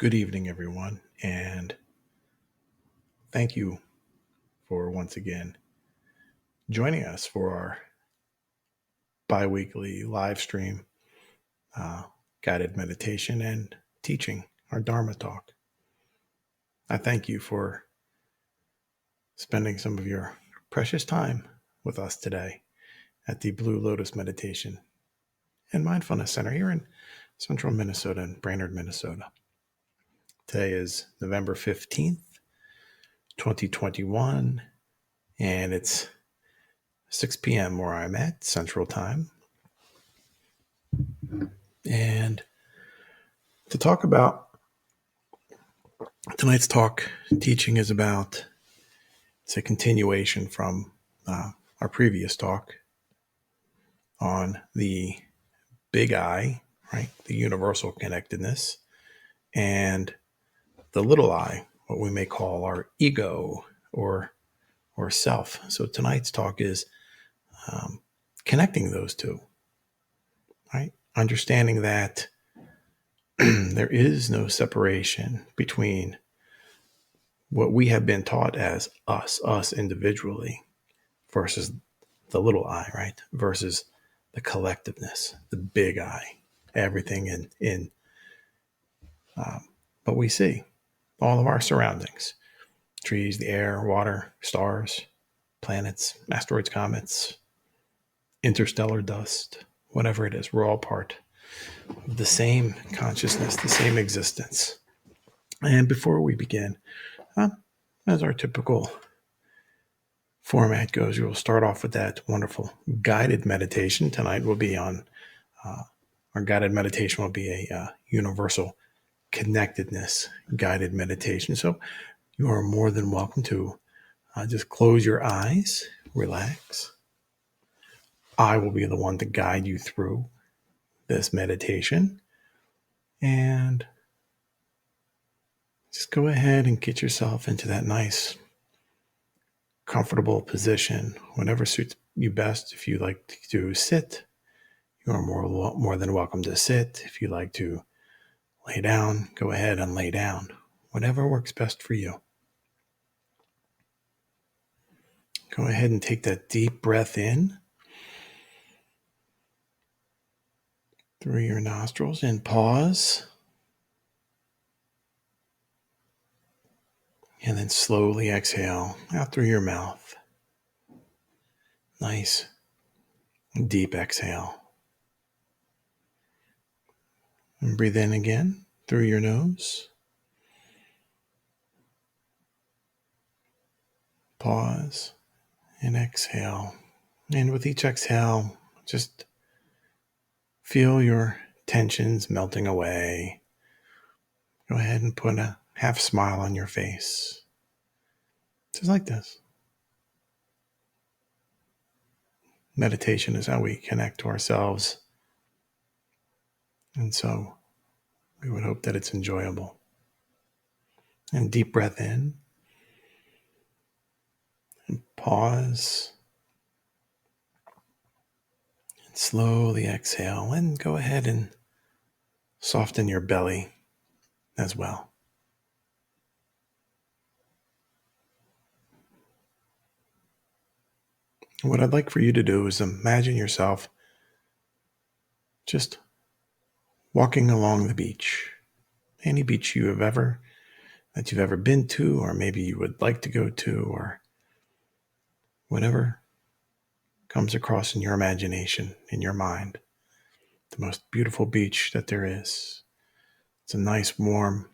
Good evening, everyone, and thank you for once again joining us for our bi-weekly live stream uh, guided meditation and teaching, our Dharma talk. I thank you for spending some of your precious time with us today at the Blue Lotus Meditation and Mindfulness Center here in central Minnesota and Brainerd, Minnesota. Today is November 15th, 2021, and it's 6 p.m. where I'm at, Central Time. And to talk about tonight's teaching is about, it's a continuation from our previous talk on the big I, right? The universal connectedness, and the little I, what we may call our ego or self. So tonight's talk is connecting those two, right? Understanding that there is no separation between what we have been taught as us individually versus the little I, right? Versus the collectiveness, the big I, everything in what we see, all of our surroundings, trees, the air, water, stars, planets, asteroids, comets, interstellar dust, whatever it is, we're all part of the same consciousness, the same existence. And before we begin, as our typical format goes, we will start off with that wonderful guided meditation. Tonight will be on, our guided meditation will be a universal connectedness guided meditation. So you are more than welcome to just close your eyes, relax. I will be the one to guide you through this meditation. And just go ahead and get yourself into that nice, comfortable position, whatever suits you best. If you like to sit, you are more than welcome to sit. If you like to lay down, go ahead and lay down. Whatever works best for you. Go ahead and take that deep breath in through your nostrils and pause. And then slowly exhale out through your mouth. Nice deep exhale. And breathe in again through your nose. Pause and exhale. And with each exhale, just feel your tensions melting away. Go ahead and put a half smile on your face. Just like this. Meditation is how we connect to ourselves. And so we would hope that it's enjoyable. And deep breath in. And pause. And slowly exhale. And go ahead and soften your belly as well. What I'd like for you to do is imagine yourself just walking along the beach. Any beach you've ever been to, or maybe you would like to go to, or whatever comes across in your imagination, in your mind. The most beautiful beach that there is. It's a nice, warm,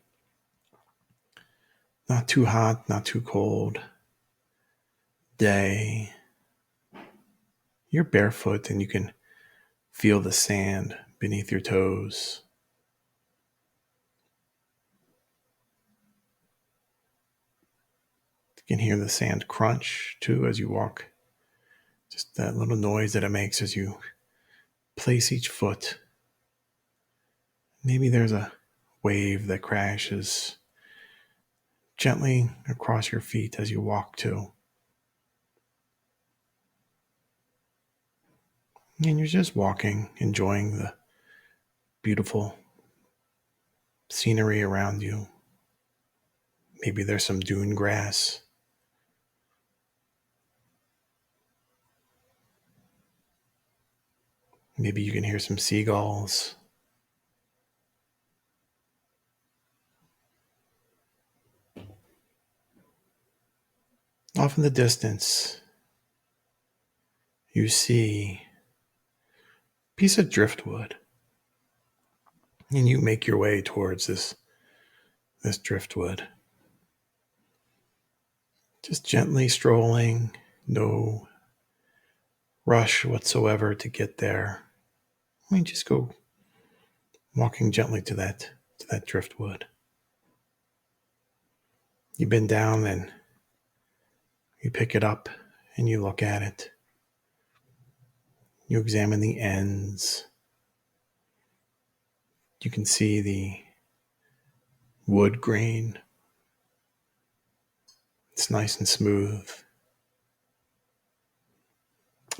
not too hot, not too cold day. You're barefoot and you can feel the sand beneath your toes. You can hear the sand crunch too as you walk. Just that little noise that it makes as you place each foot. Maybe there's a wave that crashes gently across your feet as you walk too. And you're just walking, enjoying the beautiful scenery around you. Maybe there's some dune grass. Maybe you can hear some seagulls. Off in the distance, you see a piece of driftwood. And you make your way towards this driftwood. Just gently strolling, no rush whatsoever to get there. Just go walking gently to that driftwood. You bend down and you pick it up and you look at it. You examine the ends. You can see the wood grain. It's nice and smooth.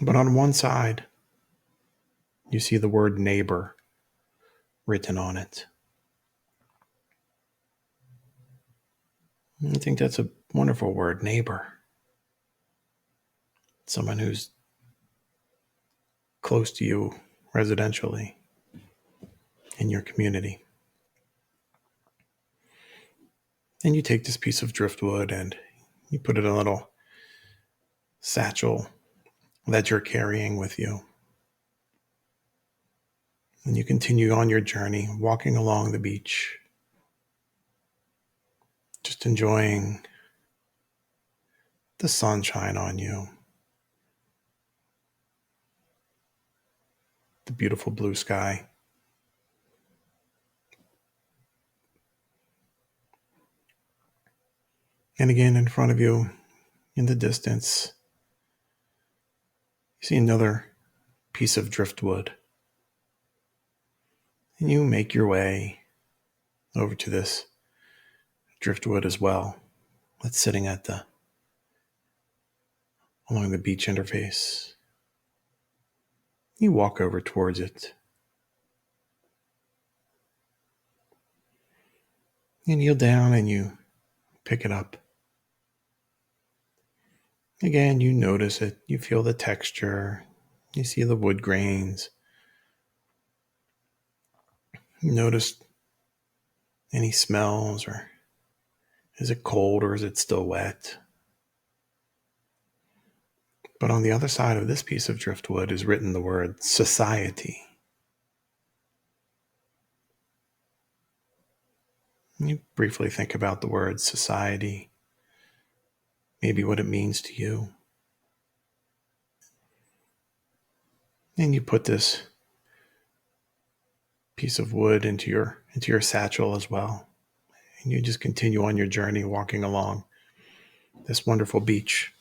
But on one side, you see the word neighbor written on it. I think that's a wonderful word, neighbor. Someone who's close to you residentially in your community. And you take this piece of driftwood and you put it in a little satchel that you're carrying with you. And you continue on your journey, walking along the beach, just enjoying the sunshine on you, the beautiful blue sky. And again, in front of you, in the distance, you see another piece of driftwood. And you make your way over to this driftwood as well. That's sitting along the beach interface. You walk over towards it. You kneel down and you pick it up. Again, you notice it. You feel the texture. You see the wood grains. You notice any smells, or is it cold or is it still wet? But on the other side of this piece of driftwood is written the word society. You briefly think about the word society, maybe what it means to you. And you put this piece of wood into your satchel as well. And you just continue on your journey walking along this wonderful beach.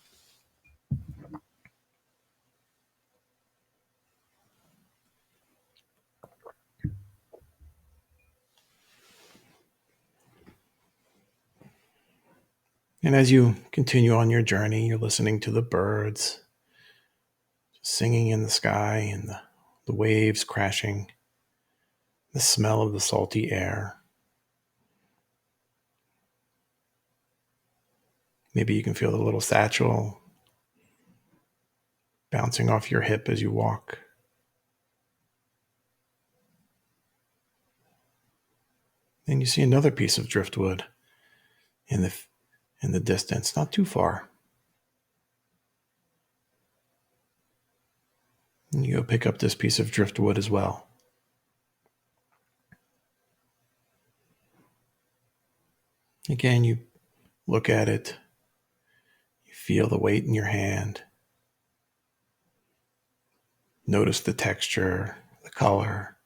And as you continue on your journey, you're listening to the birds singing in the sky and the waves crashing, the smell of the salty air. Maybe you can feel the little satchel bouncing off your hip as you walk. Then you see another piece of driftwood in the distance, not too far. And you go pick up this piece of driftwood as well. Again, you look at it. You feel the weight in your hand. Notice the texture, the color,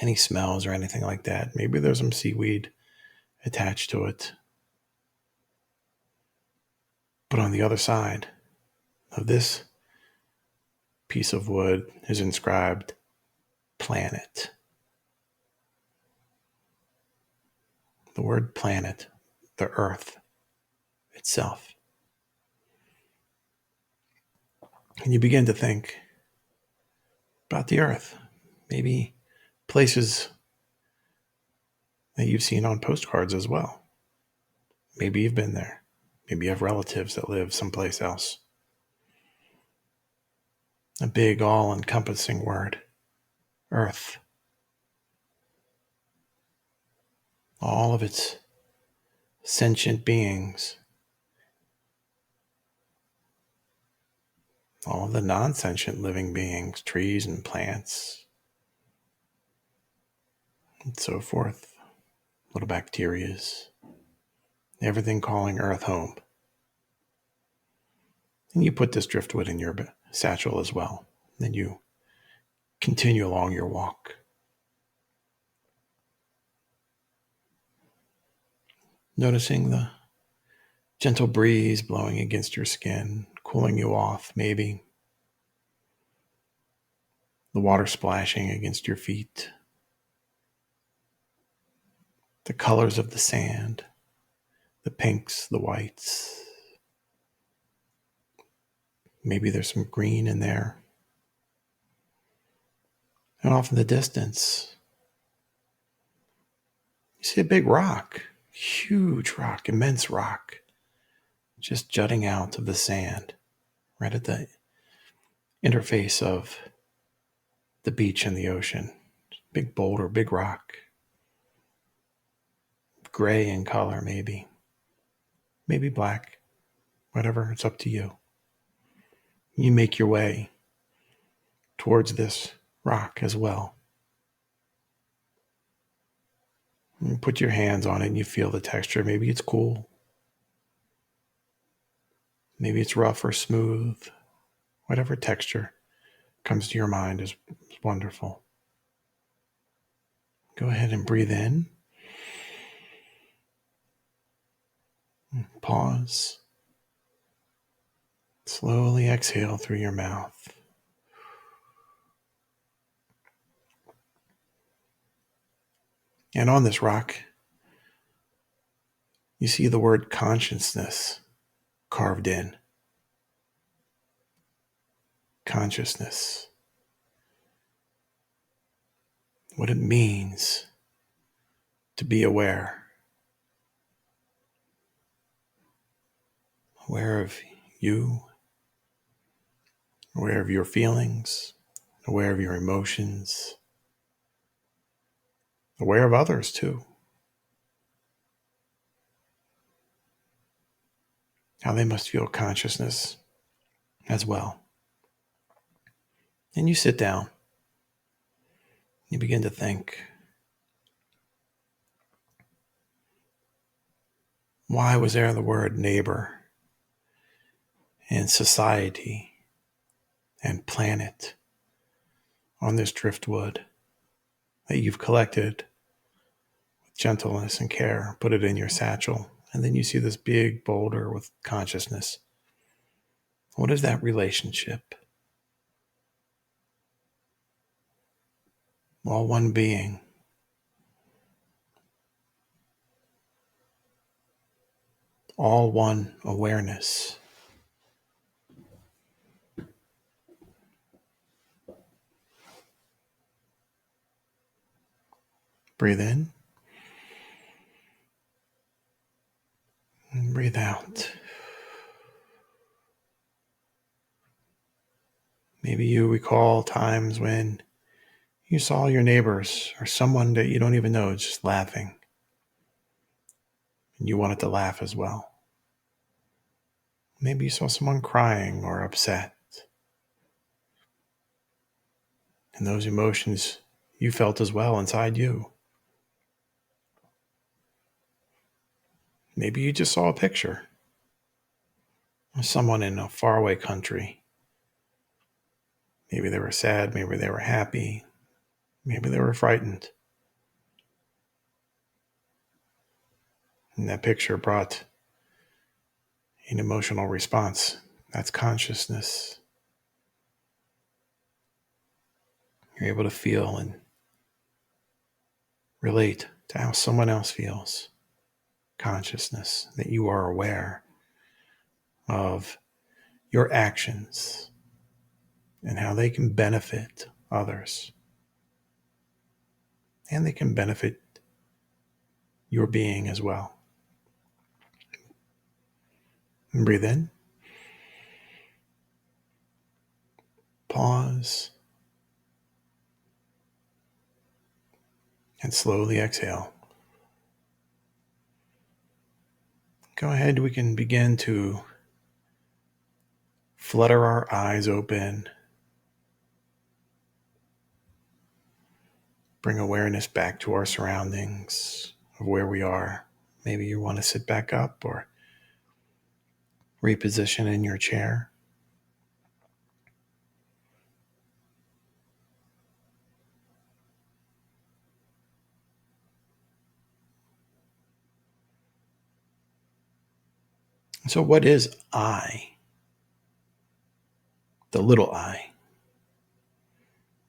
any smells or anything like that. Maybe there's some seaweed attached to it. But on the other side of this piece of wood is inscribed planet. The word planet, the earth itself. And you begin to think about the earth, maybe places that you've seen on postcards as well. Maybe you've been there. Maybe you have relatives that live someplace else. A big, all-encompassing word. Earth. All of its sentient beings. All of the non-sentient living beings, trees and plants, and so forth. Little bacterias. Everything calling Earth home. And you put this driftwood in your satchel as well. Then you continue along your walk. Noticing the gentle breeze blowing against your skin, cooling you off, maybe. The water splashing against your feet. The colors of the sand, the pinks, the whites. Maybe there's some green in there. And off in the distance, you see a big rock, huge rock, immense rock, just jutting out of the sand, right at the interface of the beach and the ocean. Big boulder, big rock. Gray in color, maybe. Maybe black. Whatever, it's up to you. You make your way towards this rock as well. You put your hands on it and you feel the texture. Maybe it's cool. Maybe it's rough or smooth. Whatever texture comes to your mind is wonderful. Go ahead and breathe in. Pause. Slowly exhale through your mouth. And on this rock, you see the word consciousness carved in. Consciousness. What it means to be aware. Aware of you, aware of your feelings, aware of your emotions, aware of others too. How they must feel consciousness as well. And you sit down. You begin to think, why was there the word neighbor and society and planet on this driftwood that you've collected with gentleness and care, put it in your satchel, and then you see this big boulder with consciousness. What is that relationship? All one being. All one awareness. Breathe in. And breathe out. Maybe you recall times when you saw your neighbors or someone that you don't even know just laughing. And you wanted to laugh as well. Maybe you saw someone crying or upset. And those emotions you felt as well inside you. Maybe you just saw a picture of someone in a faraway country. Maybe they were sad, maybe they were happy, maybe they were frightened. And that picture brought an emotional response. That's consciousness. You're able to feel and relate to how someone else feels. Consciousness, that you are aware of your actions and how they can benefit others. And they can benefit your being as well. And breathe in. Pause. And slowly exhale. Go ahead, we can begin to flutter our eyes open. Bring awareness back to our surroundings of where we are. Maybe you want to sit back up or reposition in your chair. So what is I? The little I.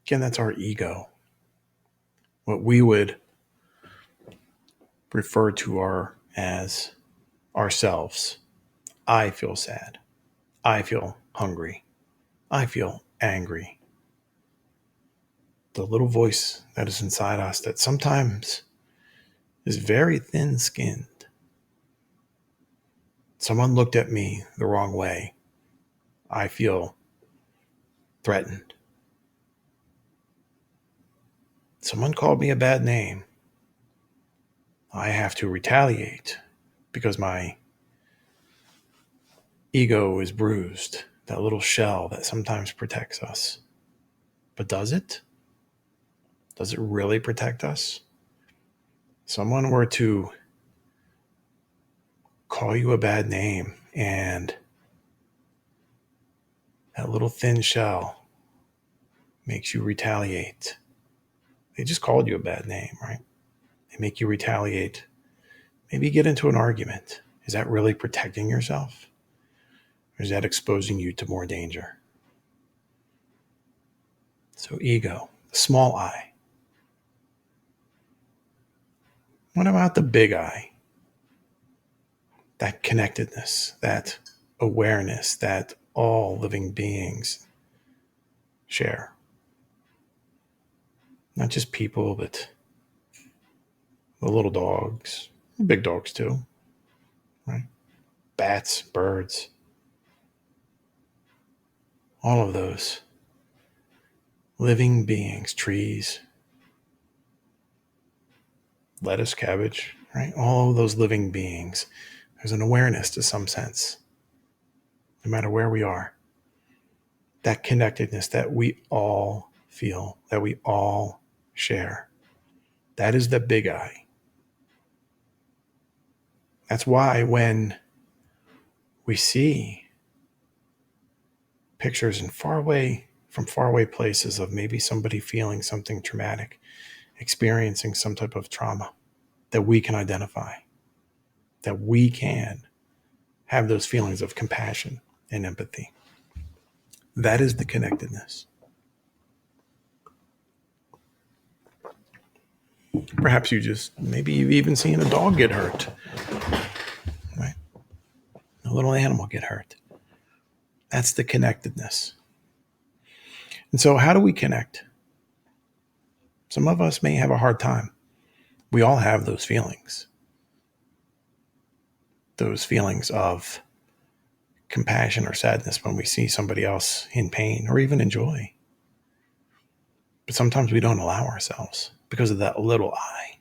Again, that's our ego. What we would refer to as ourselves. I feel sad. I feel hungry. I feel angry. The little voice that is inside us that sometimes is very thin-skinned. Someone looked at me the wrong way. I feel threatened. Someone called me a bad name. I have to retaliate because my ego is bruised, that little shell that sometimes protects us. But does it? Does it really protect us? Someone were to call you a bad name and that little thin shell makes you retaliate. They just called you a bad name, right? They make you retaliate. Maybe get into an argument. Is that really protecting yourself? Or is that exposing you to more danger? So ego, the small I. What about the big I? That connectedness, that awareness that all living beings share. Not just people, but the little dogs, big dogs too, right? Bats, birds, all of those living beings, trees, lettuce, cabbage, right? All of those living beings. There's an awareness to some sense, no matter where we are. That connectedness that we all feel, that we all share. That is the big I. That's why when we see pictures from faraway places of maybe somebody feeling something traumatic, experiencing some type of trauma that we can identify, that we can have those feelings of compassion and empathy. That is the connectedness. Perhaps maybe you've even seen a dog get hurt, right? A little animal get hurt. That's the connectedness. And so how do we connect? Some of us may have a hard time. We all have those feelings. Those feelings of compassion or sadness when we see somebody else in pain or even in joy. But sometimes we don't allow ourselves because of that little I,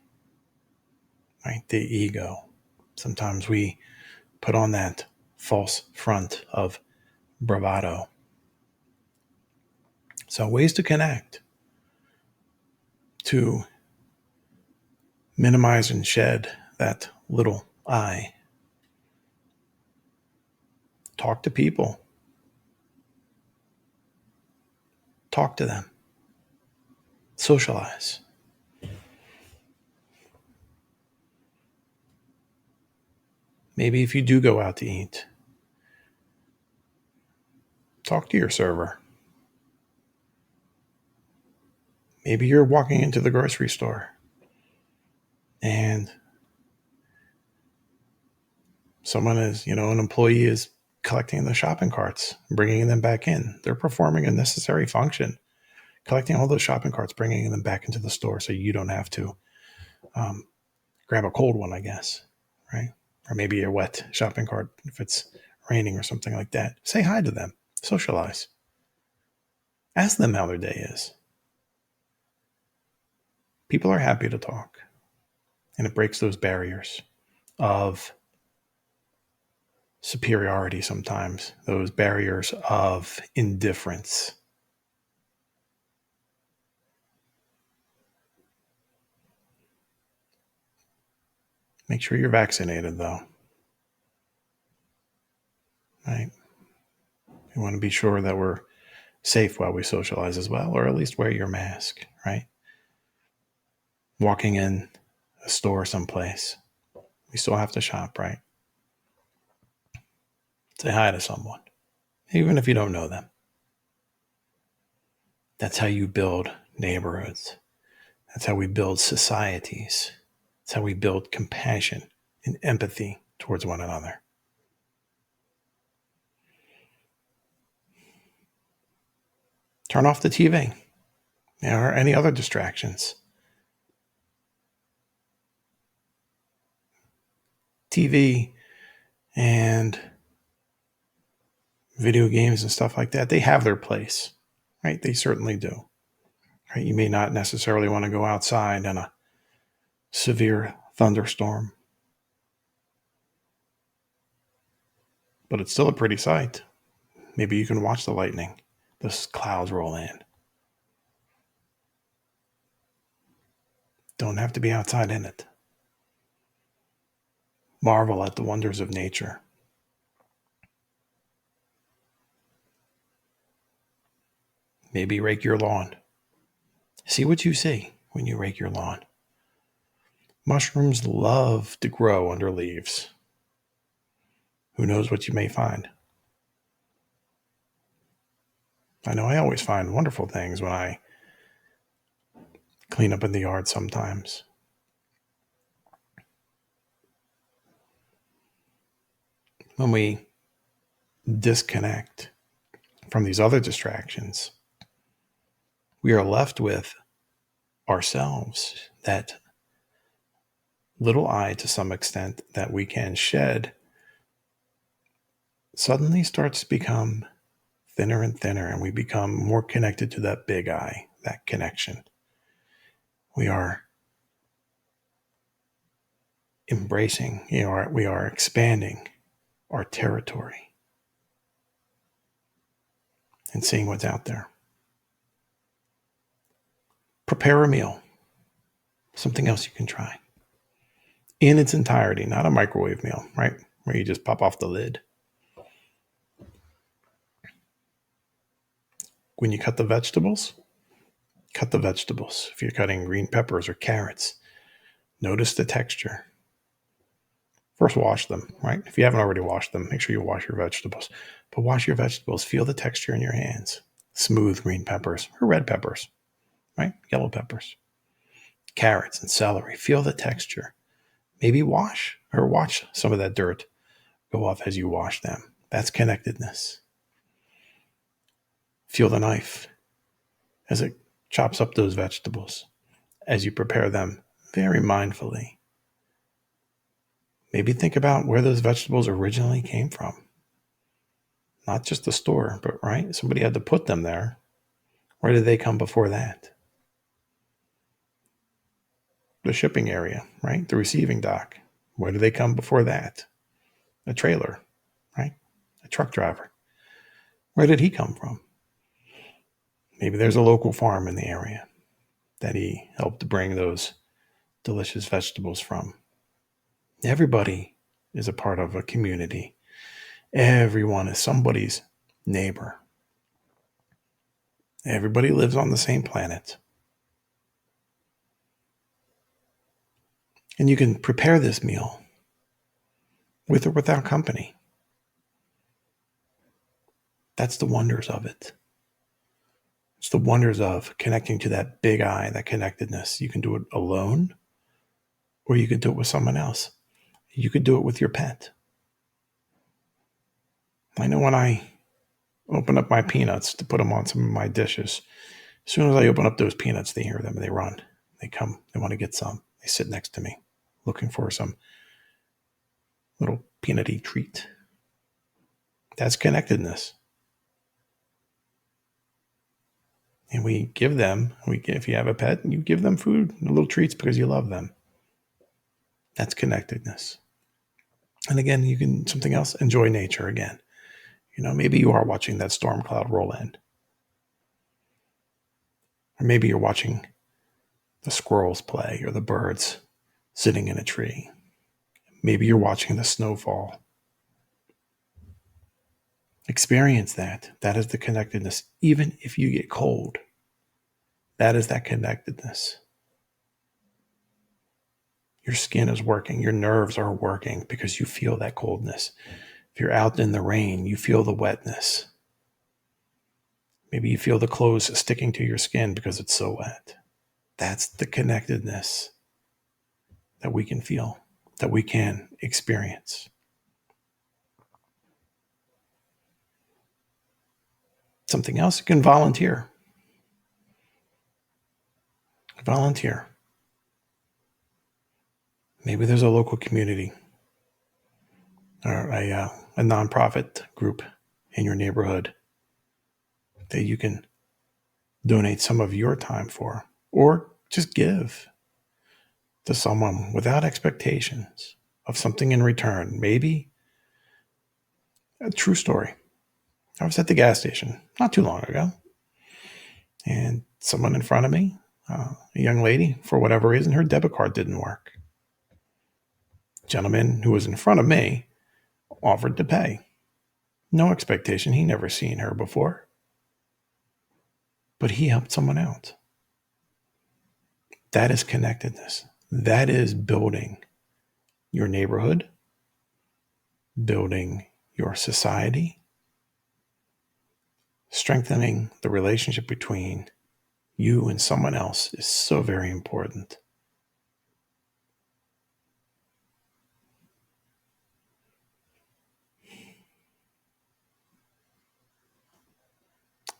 right? The ego. Sometimes we put on that false front of bravado. So ways to connect, to minimize and shed that little I. Talk to people. Talk to them. Socialize. Maybe if you do go out to eat, talk to your server. Maybe you're walking into the grocery store and someone an employee is collecting the shopping carts, bringing them back in. They're performing a necessary function, collecting all those shopping carts, bringing them back into the store so you don't have to grab grab a cold one, I guess, right? Or maybe a wet shopping cart if it's raining or something like that. Say hi to them. Socialize. Ask them how their day is. People are happy to talk. And it breaks those barriers of superiority sometimes, those barriers of indifference. Make sure you're vaccinated, though. Right? We want to be sure that we're safe while we socialize as well, or at least wear your mask, right? Walking in a store someplace, we still have to shop, right? Say hi to someone, even if you don't know them. That's how you build neighborhoods. That's how we build societies. That's how we build compassion and empathy towards one another. Turn off the TV, or any other distractions. TV and video games and stuff like that, they have their place, right? They certainly do. Right? You may not necessarily want to go outside in a severe thunderstorm, but it's still a pretty sight. Maybe you can watch the lightning, those clouds roll in. Don't have to be outside in it. Marvel at the wonders of nature. Maybe rake your lawn. See what you see when you rake your lawn. Mushrooms love to grow under leaves. Who knows what you may find? I know I always find wonderful things when I clean up in the yard sometimes. When we disconnect from these other distractions, we are left with ourselves, that little I to some extent that we can shed suddenly starts to become thinner and thinner, and we become more connected to that big I, that connection. We are embracing, we are expanding our territory and seeing what's out there. Prepare a meal. Something else you can try. In its entirety, not a microwave meal, right? Where you just pop off the lid. When you cut the vegetables, cut the vegetables. If you're cutting green peppers or carrots, notice the texture. First, wash them, right? If you haven't already washed them, make sure you wash your vegetables. But wash your vegetables. Feel the texture in your hands. Smooth green peppers or red peppers, right? Yellow peppers. Carrots and celery. Feel the texture. Maybe watch some of that dirt go off as you wash them. That's connectedness. Feel the knife as it chops up those vegetables, as you prepare them very mindfully. Maybe think about where those vegetables originally came from. Not just the store, but right? Somebody had to put them there. Where did they come before that? The shipping area, right? The receiving dock. Where did they come before that? A trailer, right? A truck driver. Where did he come from? Maybe there's a local farm in the area that he helped to bring those delicious vegetables from. Everybody is a part of a community. Everyone is somebody's neighbor. Everybody lives on the same planet. And you can prepare this meal with or without company. That's the wonders of it. It's the wonders of connecting to that big I, that connectedness. You can do it alone, or you can do it with someone else. You could do it with your pet. I know when I open up my peanuts to put them on some of my dishes, as soon as I open up those peanuts, they hear them and they run. They come, they want to get some. They sit next to me. looking for some little peanutty treat. That's connectedness. And we give them, if you have a pet, you give them food and little treats because you love them. That's connectedness. And again, you can, something else, enjoy nature again. Maybe you are watching that storm cloud roll in. Or maybe you're watching the squirrels play or the birds sitting in a tree. Maybe you're watching the snow fall. Experience that. That is the connectedness. Even if you get cold, that is that connectedness. Your skin is working. Your nerves are working because you feel that coldness. If you're out in the rain, you feel the wetness. Maybe you feel the clothes sticking to your skin because it's so wet. That's the connectedness that we can feel, that we can experience. Something else, you can volunteer. Volunteer. Maybe there's a local community or a nonprofit group in your neighborhood that you can donate some of your time for, or just give to someone without expectations of something in return. Maybe a true story. I was at the gas station not too long ago, and someone in front of me, a young lady, for whatever reason, her debit card didn't work. The gentleman who was in front of me offered to pay. No expectation. He never seen her before. But he helped someone out. That is connectedness. That is building your neighborhood, building your society, strengthening the relationship between you and someone else is so very important.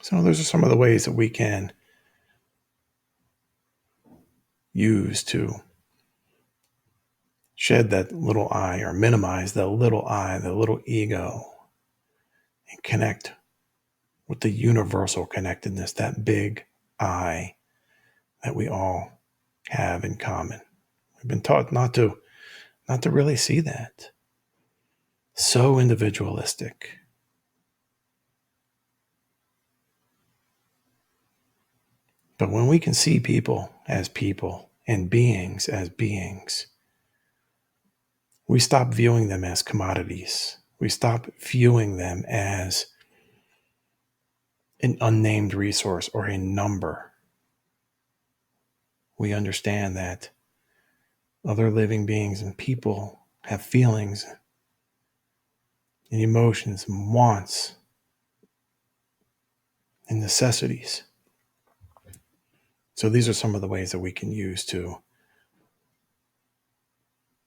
So those are some of the ways that we can use to shed that little I, or minimize the little I, the little ego, and connect with the universal connectedness, that big I that we all have in common. We've been taught not to really see that. So individualistic. But when we can see people and beings as beings, we stop viewing them as commodities. We stop viewing them as an unnamed resource or a number. We understand that other living beings and people have feelings and emotions and wants and necessities. So these are some of the ways that we can use to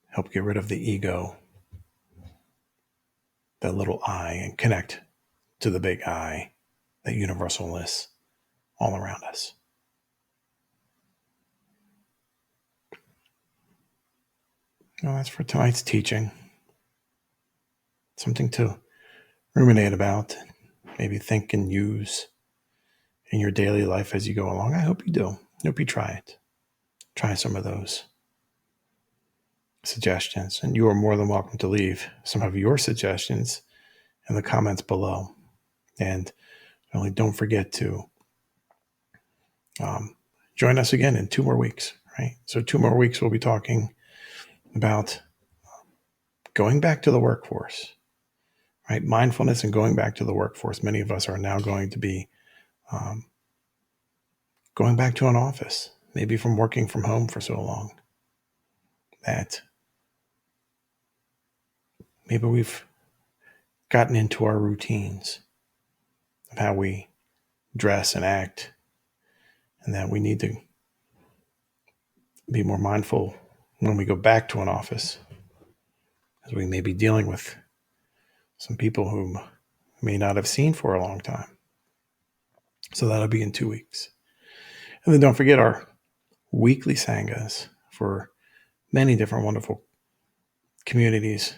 help get rid of the ego, that little I, and connect to the big I, that universalness all around us. Well, that's for tonight's teaching. Something to ruminate about, maybe think and use in your daily life as you go along. I hope you do. I hope you try it. Try some of those suggestions. And you are more than welcome to leave some of your suggestions in the comments below. And really don't forget to join us again in 2 more weeks, right? So 2 more weeks, we'll be talking about going back to the workforce, right? Mindfulness and going back to the workforce. Many of us are now going to be going back to an office, maybe from working from home for so long that maybe we've gotten into our routines of how we dress and act, and that we need to be more mindful when we go back to an office, as we may be dealing with some people whom we may not have seen for a long time. So that'll be in 2 weeks. And then don't forget our weekly sanghas for many different wonderful communities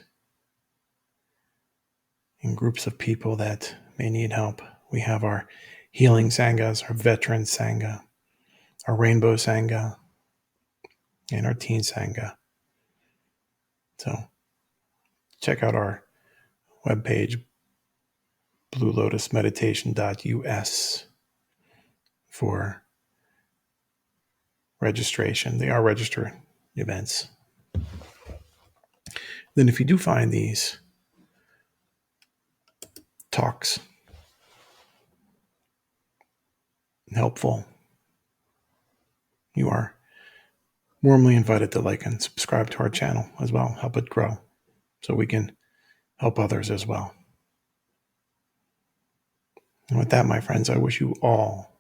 and groups of people that may need help. We have our healing sanghas, our veteran sangha, our rainbow sangha, and our teen sangha. So check out our webpage, bluelotusmeditation.us, for registration. They are registered events. Then if you do find these talks helpful, you are warmly invited to like and subscribe to our channel as well. Help it grow so we can help others as well. And with that, my friends, I wish you all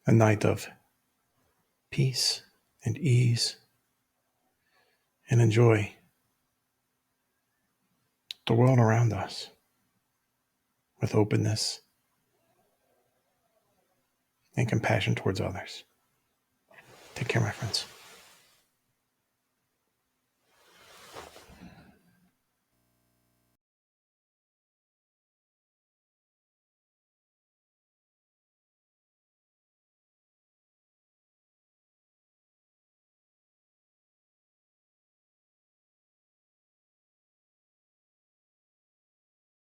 a night of peace and ease, and enjoy the world around us with openness and compassion towards others. Take care, my friends.